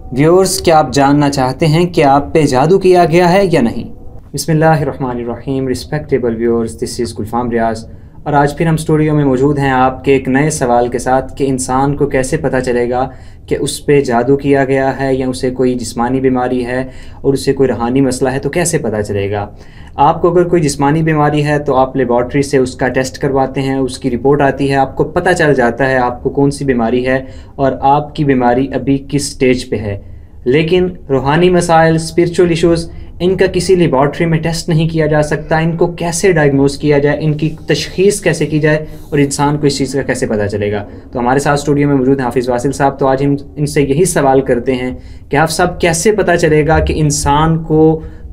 Viewers, क्या आप जानना चाहते हैं कि आप पे जादू किया गया है या नहीं? बिस्मिल्लाहिर्रहमानिर्रहीम। रिस्पेक्टेबल व्यूअर्स, दिस इज़ गुलफाम रियाज और आज फिर हम स्टूडियो में मौजूद हैं आपके एक नए सवाल के साथ कि इंसान को कैसे पता चलेगा कि उस पे जादू किया गया है या उसे कोई जिस्मानी बीमारी है और उसे कोई रूहानी मसला है, तो कैसे पता चलेगा? आपको अगर कोई जिस्मानी बीमारी है तो आप लेबॉर्ट्री से उसका टेस्ट करवाते हैं, उसकी रिपोर्ट आती है, आपको पता चल जाता है आपको कौन सी बीमारी है और आपकी बीमारी अभी किस स्टेज पे है। लेकिन रूहानी मसाइल, स्पिरिचुअल इश्यूज़, इनका किसी लेबॉर्ट्री में टेस्ट नहीं किया जा सकता। इनको कैसे डायग्नोस किया जाए, इनकी तशख़ीस कैसे की जाए और इंसान को इस चीज़ का कैसे पता चलेगा? तो हमारे साथ स्टूडियो में मौजूद हैं हाफिज़ वासिल साहब। तो आज हम इनसे यही सवाल करते हैं कि आप साहब, कैसे पता चलेगा कि इंसान को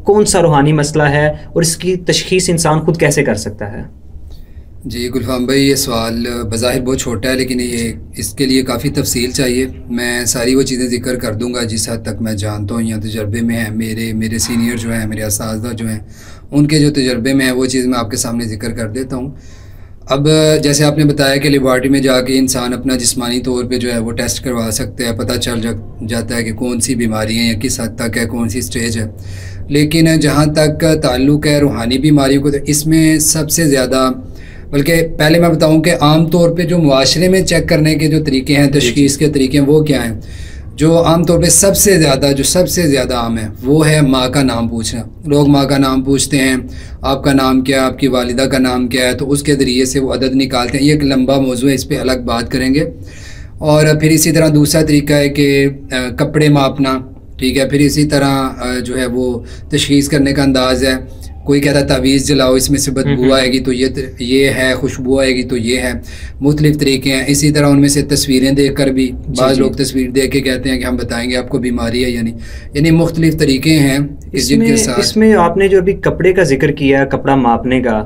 कौन सा रूहानी मसला है और इसकी तशख़ीस इंसान खुद कैसे कर सकता है? जी गुलफाम भाई, ये सवाल बज़ाहिर बहुत छोटा है, लेकिन इसके लिए काफ़ी तफसील चाहिए। मैं सारी वो चीज़ें ज़िक्र कर दूंगा जिस हद तक मैं जानता हूँ या तजर्बे में है। मेरे सीनियर जो हैं, मेरे असातिज़ा जो हैं, उनके जो तजर्बे में है वो चीज़ मैं आपके सामने ज़िक्र कर देता हूँ। अब जैसे आपने बताया कि लेबॉर्ट्री में जाके इंसान अपना जिस्मानी तौर पे जो है वो टेस्ट करवा सकते हैं, पता चल जाता है कि कौन सी बीमारी है या किस हद तक है, कौन सी स्टेज है। लेकिन जहाँ तक ताल्लुक़ है रूहानी बीमारियों को, तो इसमें सबसे ज़्यादा, बल्कि पहले मैं बताऊं कि आम तौर पे जो मुआशरे में चेक करने के जो तरीके हैं, तशख़ीस के तरीके हैं, वो क्या हैं? जो आम तौर पे सबसे ज़्यादा आम है वो है माँ का नाम पूछना। लोग माँ का नाम पूछते हैं, आपका नाम क्या है, आपकी वालिदा का नाम क्या है, तो उसके ज़रिए से वो अदद निकालते हैं। ये एक लंबा मौजू है, इस पर अलग बात करेंगे। और फिर इसी तरह दूसरा तरीका है कि कपड़े मापना, ठीक है। फिर इसी तरह जो है वो तशख़ीस करने का अंदाज़ है। कोई कहता है तावीज़ जलाओ, इसमें से बदबू आएगी तो ये है, खुशबू आएगी तो ये है। मुख्तलिफ़ तरीके हैं। इसी तरह उनमें से तस्वीरें देख कर भी बाज़ लोग तस्वीर देख के कहते हैं कि हम बताएंगे आपको बीमारी है या नहीं। यानी मुख्तलिफ़ तरीके हैं जिनके साथ। इसमें आपने जो अभी कपड़े का जिक्र किया, कपड़ा मापने का,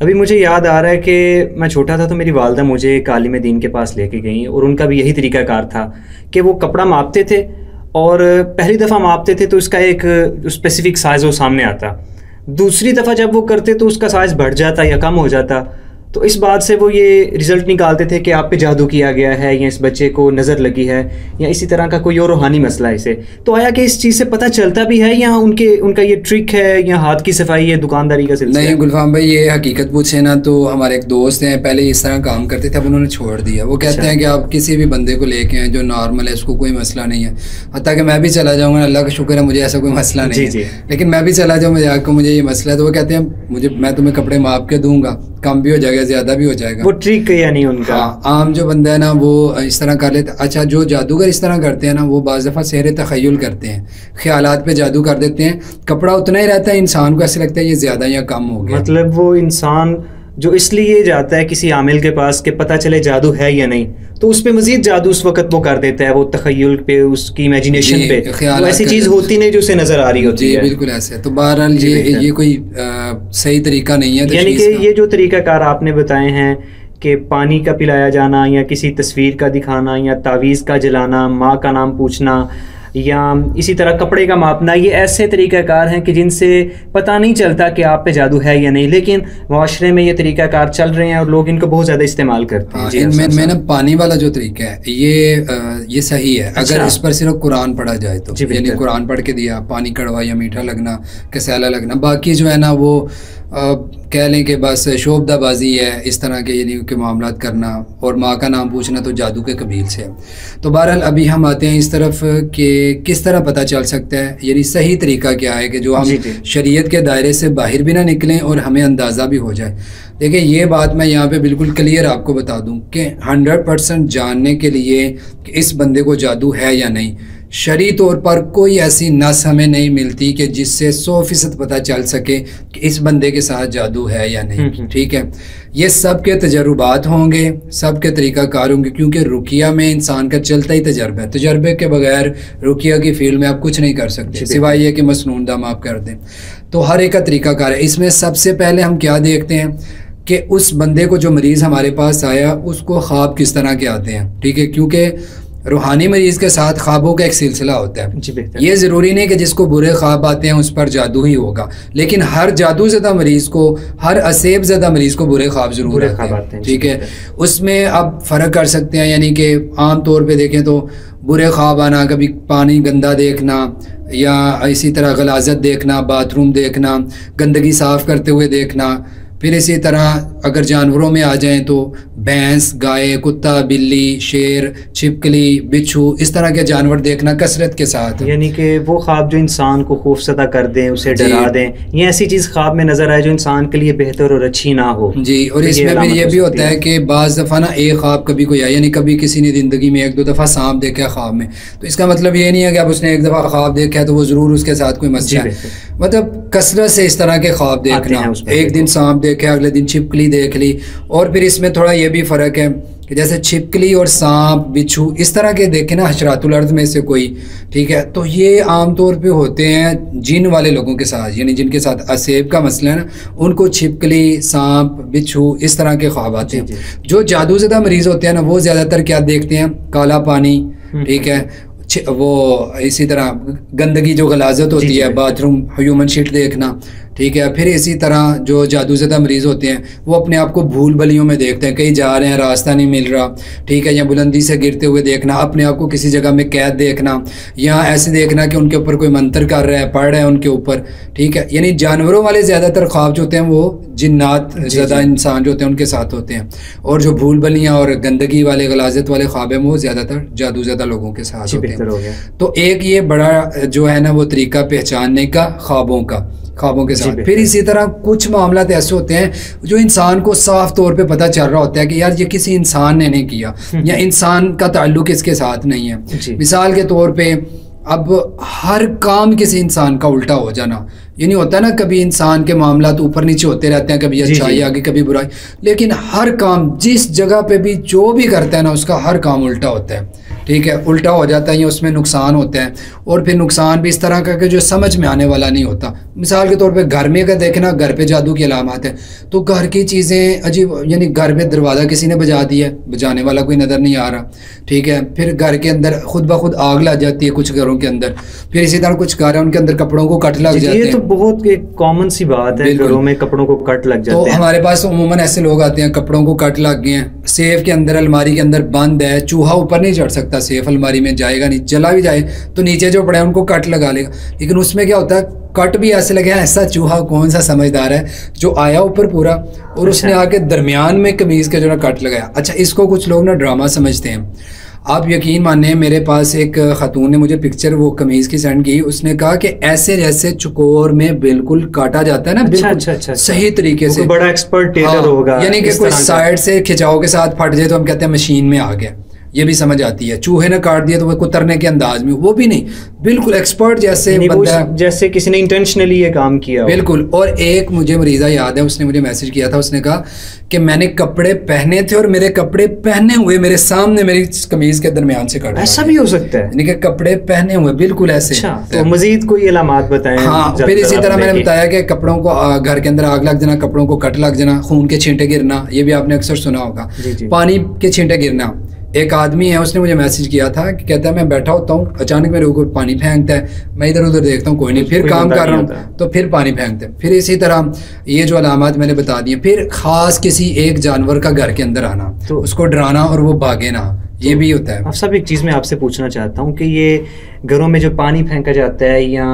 अभी मुझे याद आ रहा है कि मैं छोटा था तो मेरी वालदा मुझे एक आलिम दीन के पास लेके गई और उनका भी यही तरीक़ाकार था कि वो कपड़ा मापते थे और पहली दफ़ा मापते थे तो उसका एक स्पेसिफ़िक साइज़ वो सामने आता, दूसरी दफ़ा जब वो करते तो उसका साइज़ बढ़ जाता या कम हो जाता। तो इस बात से वो ये रिज़ल्ट निकालते थे कि आप पे जादू किया गया है या इस बच्चे को नज़र लगी है या इसी तरह का कोई और रूहानी मसला है इसे। तो आया कि इस चीज़ से पता चलता भी है या उनका ये ट्रिक है या हाथ की सफाई है, दुकानदारी का सिलसिला? नहीं गुलफाम भाई, ये हकीकत पूछे ना तो हमारे एक दोस्त हैं, पहले इस तरह काम करते थे, अब उन्होंने छोड़ दिया। वो कहते हैं कि आप किसी भी बंदे को लेके आए जो नॉर्मल है, उसको कोई मसला नहीं है। हत्ता कि मैं भी चला जाऊँगा, अल्लाह का शुक्र है मुझे ऐसा कोई मसला नहीं है, लेकिन मैं भी चला जाऊँ मजाक को, मुझे ये मसला है, तो वो कहते हैं मैं तुम्हें कपड़े माप के दूंगा, कम भी हो जाएगा, ज़्यादा भी हो जाएगा। वो ट्रिक या नहीं उनका? हाँ, आम जो बंदा है ना वो इस तरह कर लेता। अच्छा, जो जादूगर इस तरह करते हैं ना, वो बाज़ दफ़ा सेहरे तख़य्युल करते हैं, ख्यालात पे जादू कर देते हैं। कपड़ा उतना ही रहता है, इंसान को ऐसे लगता है ये ज़्यादा या कम हो गया। मतलब वो इंसान जो इसलिए जाता है किसी आमिल के पास कि पता चले जादू है या नहीं, तो उस पे मजीद जादू उस वक्त वो कर देता है, वो तख़य्युल पे, उसकी इमेजिनेशन पे, तो ऐसी चीज़ होती नहीं जो उसे नज़र आ रही होती है। बिल्कुल ऐसे। तो बहरहाल ये कोई सही तरीका नहीं है। यानी कि ये जो तरीक़ाकार आपने बताए हैं कि पानी का पिलाया जाना या किसी तस्वीर का दिखाना या तावीज़ का जलाना, माँ का नाम पूछना या इसी तरह कपड़े का मापना, ये ऐसे तरीक़ाकार हैं कि जिनसे पता नहीं चलता कि आप पे जादू है या नहीं, लेकिन माशरे में ये तरीक़ाकार चल रहे हैं और लोग इनको बहुत ज़्यादा इस्तेमाल करते हैं। इनमें ना पानी वाला जो तरीका है ये सही है। अच्छा। अगर इस पर सिर्फ कुरान पढ़ा जाए तो, यानी कुरान पढ़ के दिया, पानी कड़वा या मीठा लगना, कसैला लगना, बाकी जो है ना वो कह लें कि बस शोबदाबाजी है, इस तरह के यानी के मामलात करना और माँ का नाम पूछना तो जादू के कबील से है। तो बहरहाल अभी हम आते हैं इस तरफ कि किस तरह पता चल सकता है, यानी सही तरीका क्या है कि जो हम शरीयत के दायरे से बाहर भी ना निकलें और हमें अंदाज़ा भी हो जाए। देखिए, ये बात मैं यहाँ पे बिल्कुल क्लियर आपको बता दूँ कि 100% जानने के लिए कि इस बंदे को जादू है या नहीं, शरई तौर पर कोई ऐसी नस हमें नहीं मिलती कि जिससे 100% पता चल सके कि इस बंदे के साथ जादू है या नहीं। ठीक है, ये सब के तजर्बात होंगे, सब के तरीक़ाकार होंगे, क्योंकि रुकिया में इंसान का चलता ही तजर्बा है। तजर्बे के बगैर रुकिया की फील्ड में आप कुछ नहीं कर सकते सिवाय ये कि मसनून दम आप कर दें। तो हर एक का तरीक़ाकार है। इसमें सबसे पहले हम क्या देखते हैं कि उस बंदे को, जो मरीज़ हमारे पास आया, उसको ख्वाब किस तरह के आते हैं। ठीक है, क्योंकि रूहानी मरीज़ के साथ ख्वाबों का एक सिलसिला होता है। ये ज़रूरी नहीं कि जिसको बुरे ख्वाब आते हैं उस पर जादू ही होगा, लेकिन हर जादू ज़दा मरीज़ को, हर असेब ज़दा मरीज़ को बुरे ख्वाब ज़रूर आते हैं। ठीक है, उसमें आप फ़र्क कर सकते हैं। यानी कि आम तौर पे देखें तो बुरे ख्वाब आना, कभी पानी गंदा देखना, या इसी तरह गलाजत देखना, बाथरूम देखना, गंदगी साफ़ करते हुए देखना। फिर इसी तरह अगर जानवरों में आ जाएं तो भैंस, गाय, कुत्ता, बिल्ली, शेर, छिपकली, बिच्छू, इस तरह के जानवर देखना कसरत के साथ। यानी कि वो ख्वाब जो इंसान को खौफजदा कर दें, उसे डरा दें, ये ऐसी चीज़ ख्वाब में नज़र आए जो इंसान के लिए बेहतर और अच्छी ना हो जी। और तो इसमें फिर ये भी होता है कि बाज़ दफ़ा ना एक ख्वाब कभी कोई आया, यानी कभी किसी ने ज़िंदगी में 1-2 दफ़ा सांप देखा ख्वाब में, तो इसका मतलब ये नहीं है कि अब उसने एक दफ़ा ख्वाब देखा है तो वो ज़रूर उसके साथ कोई मसला है। मतलब कसरत से इस तरह के ख्वाब देखना, एक दिन सांप देखा, अगले दिन छिपकली देख ली। और फिर इसमें थोड़ा ये भी फ़र्क है कि जैसे छिपकली और सांप, बिच्छू इस तरह के देखे ना हशरातुल अर्द में से कोई, ठीक है, तो ये आमतौर पे होते हैं जिन वाले लोगों के साथ, यानी जिनके साथ असेब का मसला है ना, उनको छिपकली, सांप, बिच्छू इस तरह के ख्वाब आते हैं। जो जादूज़दा मरीज़ होते हैं ना, वो ज़्यादातर क्या देखते हैं, काला पानी, ठीक है, वो इसी तरह गंदगी जो गलाजत होती है, बाथरूम, ह्यूमन शीट देखना, ठीक है। फिर इसी तरह जो जादूज़दा मरीज़ होते हैं वो अपने आप को भूल भलियों में देखते हैं, कहीं जा रहे हैं रास्ता नहीं मिल रहा, ठीक है, या बुलंदी से गिरते हुए देखना, अपने आप को किसी जगह में कैद देखना, या ऐसे देखना कि उनके ऊपर कोई मंत्र कर रहा है, पढ़ रहा है उनके ऊपर, ठीक है। यानी जानवरों वाले ज़्यादातर ख्वाब जो होते हैं वो जिन्नात ज़्यादा इंसान जो होते हैं उनके साथ होते हैं, और जो भूल भलियाँ और गंदगी वाले गलाजत वाले ख्वाब हैं वो ज़्यादातर जादूज़दा लोगों के साथ होते हैं। तो एक ये बड़ा जो है ना वो तरीका पहचानने का ख्वाबों के साथ। फिर इसी तरह कुछ मामला ऐसे होते हैं जो इंसान को साफ तौर पे पता चल रहा होता है कि यार ये किसी इंसान ने नहीं किया, या इंसान का ताल्लुक इसके साथ नहीं है। मिसाल के तौर पे अब हर काम किसी इंसान का उल्टा हो जाना, ये नहीं होता ना, कभी इंसान के मामला तो ऊपर नीचे होते रहते हैं, कभी अच्छाई आगे कभी बुराई, लेकिन हर काम जिस जगह पे भी जो भी करता है ना उसका हर काम उल्टा होता है, ठीक है, उल्टा हो जाता है या उसमें नुकसान होता है। और फिर नुकसान भी इस तरह का कि जो समझ में आने वाला नहीं होता। मिसाल के तौर पे घर में अगर देखना, घर पे जादू की अलामत है, तो घर की चीज़ें अजीब, यानी घर में दरवाज़ा किसी ने बजा दिया, बजाने वाला कोई नज़र नहीं आ रहा, ठीक है। फिर घर के अंदर खुद ब खुद आग लग जाती है कुछ घरों के अंदर। फिर इसी तरह कुछ घर है उनके अंदर कपड़ों को कट लग जाते हैं। ये तो बहुत एक कॉमन सी बात है, घरों में कपड़ों को कट लग जाते हैं। तो हमारे पास उमूमन ऐसे लोग आते हैं, कपड़ों को कट लग गए हैं, सेफ के अंदर, अलमारी के अंदर बंद है, चूहा ऊपर नहीं चढ़ सकता, सेफ अलमारी में जाएगा नहीं, चला भी जाए तो नीचे जो पड़े उनको कट लगा लेगा। लेकिन उसमें क्या होता है, कट भी ऐसे लगे, ऐसा चूहा कौन सा समझदार है जो आया ऊपर पूरा और उसने आके दरमियान में कमीज का जो ना कट लगाया। अच्छा, इसको कुछ लोग ना ड्रामा समझते हैं। आप यकीन माने, मेरे पास एक खातून ने मुझे पिक्चर वो कमीज की सेंड की, उसने कहा कि ऐसे जैसे चुकोर में बिल्कुल काटा जाता है ना, बिल्कुल सही तरीके से, बड़ा एक्सपर्ट टेलर होगा, यानी कि कोई साइड से खिंचाव के साथ फट जाए तो हम कहते हैं मशीन में आ गया, ये भी समझ आती है। चूहे ने काट दिया तो वो कुतरने के अंदाज में, वो भी नहीं, बिल्कुल एक्सपर्ट जैसे बंदा, जैसे किसी ने इंटेंशनली ये काम किया बिल्कुल। और एक मुझे मरीज़ा याद है, उसने मुझे मैसेज किया था, उसने कहा कि मैंने कपड़े पहने थे और मेरे कपड़े पहने हुए मेरे सामने मेरी कमीज के दरमियान से काटा। ऐसा भी हो सकता है, यानी कि कपड़े पहने हुए बिल्कुल ऐसे। तो मजीद कोई अलामात बताएं। हाँ, फिर इसी तरह मैंने बताया कि कपड़ों को घर के अंदर आग लग जाना, कपड़ों को कट लग जाना, खून के छींटे गिरना, ये भी आपने अक्सर सुना होगा, पानी के छींटे गिरना। एक आदमी है, उसने मुझे मैसेज किया था कि कहता है मैं बैठा होता हूँ, अचानक मेरे ऊपर पानी फेंकता है, मैं इधर उधर देखता हूँ कोई नहीं, फिर काम कर रहा हूँ तो फिर पानी फेंकते हैं। फिर इसी तरह ये जो अलामत मैंने बता दी। फिर ख़ास किसी एक जानवर का घर के अंदर आना, तो उसको डराना और वो भागे ना, ये भी होता है। अब सब एक चीज़ मैं आपसे पूछना चाहता हूँ कि ये घरों में जो पानी फेंका जाता है या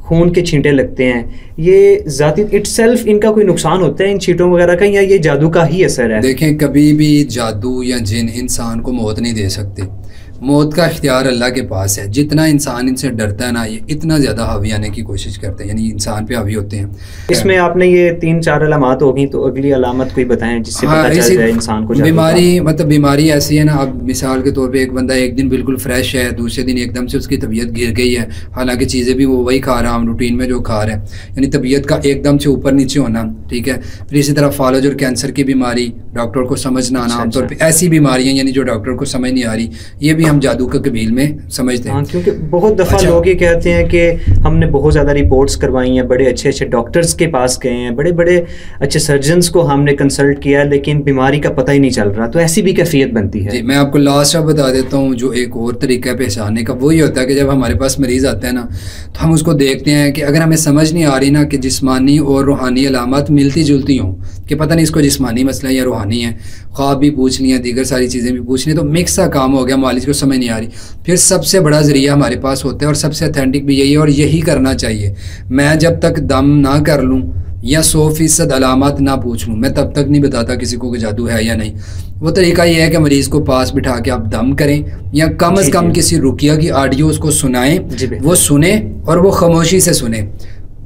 खून के छींटे लगते हैं, ये ज़ाती इटसेल्फ इनका कोई नुकसान होता है इन छींटों वगैरह का, या ये जादू का ही असर है? देखें, कभी भी जादू या जिन इंसान को मौत नहीं दे सकते। मौत का इख्तियार अल्लाह के पास है। जितना इंसान इनसे डरता है ना, ये इतना ज़्यादा हावी आने की कोशिश करते हैं, यानी इंसान पे हावी होते हैं। इसमें आपने ये 3-4 अलामत होगी, तो अगली अलामत कोई बताएं जिससे पता चल जाए इंसान को। बीमारी, मतलब बीमारी ऐसी है ना, अब मिसाल के तौर पे एक बंदा एक दिन बिल्कुल फ्रेश है, दूसरे दिन एकदम से उसकी तबीयत गिर गई है, हालांकि चीज़ें भी वो वही खा रहा है, हम रूटीन में जो खा रहे हैं, यानी तबीयत का एकदम से ऊपर नीचे होना, ठीक है। फिर इसी तरह फालज और कैंसर की बीमारी, डॉक्टर को समझ ना आना, आमतौर पर ऐसी बीमारियाँ यानी जो डॉक्टर को समझ नहीं आ रही, ये भी हम जादू का कबील में समझते हैं। हाँ, क्योंकि बहुत दफ़ा लोग ये कहते हैं कि हमने बहुत ज़्यादा रिपोर्ट्स करवाई हैं, बड़े अच्छे अच्छे डॉक्टर्स के पास गए हैं, बड़े बड़े अच्छे सर्जन्स को हमने कंसल्ट किया, लेकिन बीमारी का पता ही नहीं चल रहा। तो ऐसी भी कैफियत बनती है। जी, मैं आपको लास्ट अब बता देता हूँ जो एक और तरीका है पहचानने का, वही होता है कि जब हमारे पास मरीज़ आता है ना, तो हम उसको देखते हैं कि अगर हमें समझ नहीं आ रही ना कि जिस्मानी और रूहानी अलामत मिलती जुलती हों, कि पता नहीं इसको जिस्मानी मसला है या रूहानी है, ख्वाब भी पूछनी है, दीगर सारी चीज़ें भी पूछनी है, तो मिक्स सा काम हो गया, मालिज को समझ नहीं आ रही। फिर सबसे बड़ा ज़रिया हमारे पास होता है और सबसे अथेंटिक भी यही है और यही करना चाहिए। मैं जब तक दम ना कर लूँ या 100% अलामत ना पूछ लूँ, मैं तब तक नहीं बताता किसी को कि जादू है या नहीं। वो तरीका ये है कि मरीज़ को पास बिठा के आप दम करें या कम अज़ कम किसी रुकिया की ऑडियो उसको सुनाएं, वो सुने और वो खामोशी से सुने।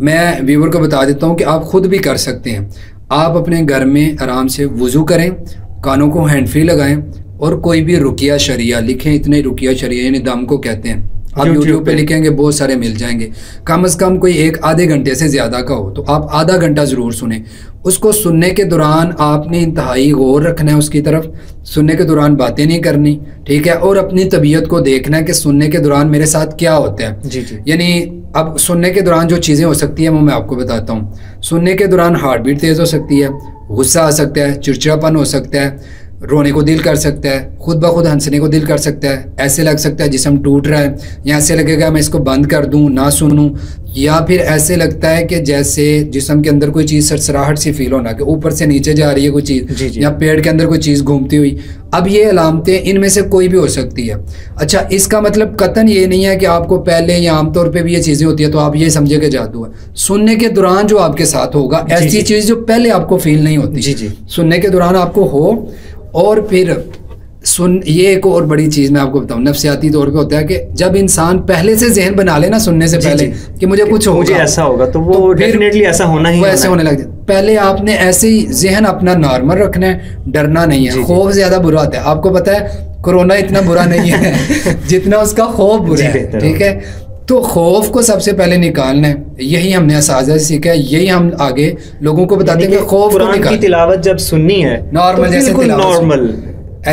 मैं व्यूवर को बता देता हूँ कि आप ख़ुद भी कर सकते हैं। आप अपने घर में आराम से वुज़ू करें, कानों को हैंड फ्री लगाएं और कोई भी रुकिया शरिया लिखें। इतने रुकिया शरिया यानी दम को कहते हैं, आप यूट्यूब पे लिखेंगे बहुत सारे मिल जाएंगे। कम से कम कोई 1-आधे घंटे से ज़्यादा का हो तो आप आधा घंटा ज़रूर सुने। उसको सुनने के दौरान आपने इंतहाई गौर रखना है उसकी तरफ, सुनने के दौरान बातें नहीं करनी, ठीक है, और अपनी तबीयत को देखना है कि सुनने के दौरान मेरे साथ क्या होता है। जी जी। यानी अब सुनने के दौरान जो चीज़ें हो सकती हैं वो मैं आपको बताता हूँ। सुनने के दौरान हार्ट बीट तेज़ हो सकती है, गुस्सा आ सकता है, चिड़चिड़ापन हो सकता है, रोने को दिल कर सकता है, खुद ब खुद हंसने को दिल कर सकता है, ऐसे लग सकता है जिस्म टूट रहा है, या ऐसे लगेगा मैं इसको बंद कर दूं ना सुनूं, या फिर ऐसे लगता है कि जैसे जिस्म के अंदर कोई चीज़ सरसराहट सी फील होना कि ऊपर से नीचे जा रही है कोई चीज़, या पेड़ के अंदर कोई चीज़ घूमती हुई। अब ये अलामतें इनमें से कोई भी हो सकती है। अच्छा, इसका मतलब कतन ये नहीं है कि आपको पहले या आमतौर पर भी ये चीज़ें होती है तो आप ये समझे कि जादू है। सुनने के दौरान जो आपके साथ होगा ऐसी चीज़ जो पहले आपको फील नहीं होती, सुनने के दौरान आपको हो। और फिर ये एक और बड़ी चीज़ मैं आपको बताऊं, नफ्सियाती तौर पे होता है कि जब इंसान पहले से जहन बना ले ना सुनने से पहले कि मुझे कुछ होगा, मुझे ऐसा होगा, तो वो डेफिनेटली ऐसा होना ही, वो ऐसे होने लग जाए। पहले आपने ऐसे ही जहन अपना नॉर्मल रखना है, डरना नहीं है। खौफ ज्यादा बुरा होता है, आपको पता है कोरोना इतना बुरा नहीं है जितना उसका खौफ बुरा है, ठीक है। तो खौफ को सबसे पहले निकालना है, यही हमने असाज़ा से सीखा है, यही हम आगे लोगों को बताते हैं कि खौफ को निकाल। तिलावत जब सुननी है नॉर्मल, जैसे नॉर्मल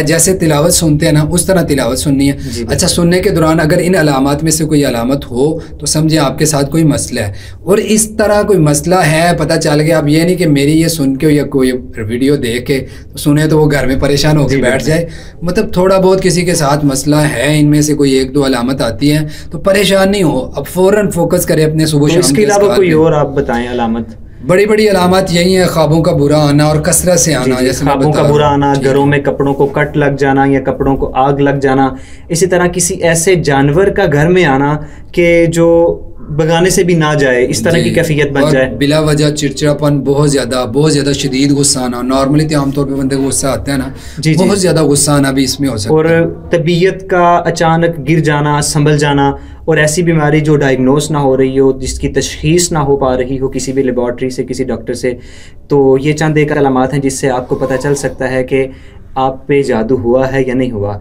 जैसे तिलावत सुनते हैं ना उस तरह तिलावत सुननी है। अच्छा, सुनने के दौरान अगर इन अलामत में से कोई अलामत हो तो समझे आपके साथ कोई मसला है, और इस तरह कोई मसला है पता चल गया। अब ये नहीं कि मेरी ये सुन के या कोई वीडियो देख के तो सुने तो वो घर में परेशान होकर बैठ जाए। मतलब थोड़ा बहुत किसी के साथ मसला है, इनमें से कोई 1-2 अलामत आती है तो परेशान नहीं हो, अब फ़ौरन फोकस करें अपने सुबह शाम। इसके अलावा कोई और आप बताएं अलामत? बड़ी बड़ी अलामत यही है, ख्वाबों का बुरा आना और कसरत से आना। जैसे ख्वाबों का बुरा आना, घरों में कपड़ों को कट लग जाना या कपड़ों को आग लग जाना, इसी तरह किसी ऐसे जानवर का घर में आना कि जो भगाने से भी ना जाए, इस तरह की कैफियत बन जाए। बिला वजह चिड़चिड़ापन, बहुत ज़्यादा शदीद गुस्सा आना। नॉर्मली तो आमतौर पे बंदे को गुस्सा आता है ना, बहुत ज़्यादा गुस्सा आना भी इसमें हो सकता है। और तबीयत का अचानक गिर जाना, संभल जाना, और ऐसी बीमारी जो डायग्नोस ना हो रही हो, जिसकी तशखीस ना हो पा रही हो किसी भी लेबॉर्ट्री से, किसी डॉक्टर से, तो ये चंद एक अलामात हैं जिससे आपको पता चल सकता है कि आप पे जादू हुआ है या नहीं हुआ।